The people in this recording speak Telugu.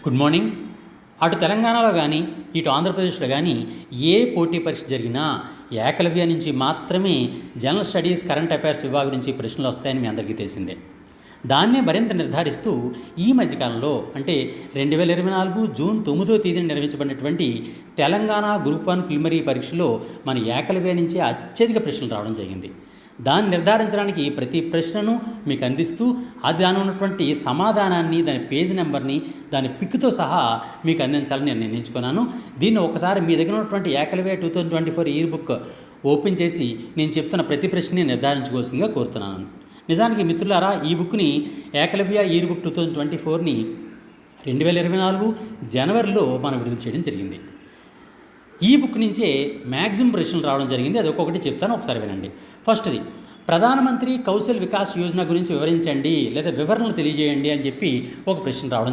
Good morning. అటు తెలంగాణలో కానీ ఇటు ఆంధ్రప్రదేశ్లో కానీ ఏ పోటీ పరీక్ష జరిగినా ఏకలవ్య నుంచి మాత్రమే జనరల్ స్టడీస్ కరెంట్ అఫైర్స్ విభాగం నుంచి ప్రశ్నలు వస్తాయని మీ అందరికీ తెలిసిందే. దాన్నే మరింత నిర్ధారిస్తూ ఈ మధ్యకాలంలో అంటే 2024 జూన్ 9వ తేదీన నిర్వహించబడినటువంటి తెలంగాణ గ్రూప్ 1 ప్రిలిమినరీ పరీక్షలో మన ఏకలవ్య నుంచే అత్యధిక ప్రశ్నలు రావడం జరిగింది. దాన్ని నిర్ధారించడానికి ప్రతి ప్రశ్నను మీకు అందిస్తూ దాని ఉన్నటువంటి సమాధానాన్ని, దాని పేజ్ నెంబర్ని, దాని పిక్తో సహా మీకు అందించాలని నేను నిర్ణయించుకున్నాను. దీన్ని ఒకసారి మీ దగ్గర ఉన్నటువంటి ఏకలవ్య 2024 ఇయర్ బుక్ ఓపెన్ చేసి నేను చెప్తున్న ప్రతి ప్రశ్నని నిర్ధారించుకోవాల్సిందిగా కోరుతున్నాను. నిజానికి మిత్రులారా, ఈ బుక్ని ఏకలవ్య ఇయర్ బుక్ 2024ని 2024 జనవరిలో మనం విడుదల చేయడం జరిగింది. ఈ బుక్ నుంచే మ్యాక్సిమం ప్రశ్నలు రావడం జరిగింది. అది ఒక్కొక్కటి చెప్తాను, ఒకసారి వినండి. ఫస్ట్ది, ప్రధానమంత్రి కౌశల్ వికాస్ యోజన గురించి వివరించండి లేదా వివరణలు తెలియజేయండి అని చెప్పి ఒక ప్రశ్న రావడం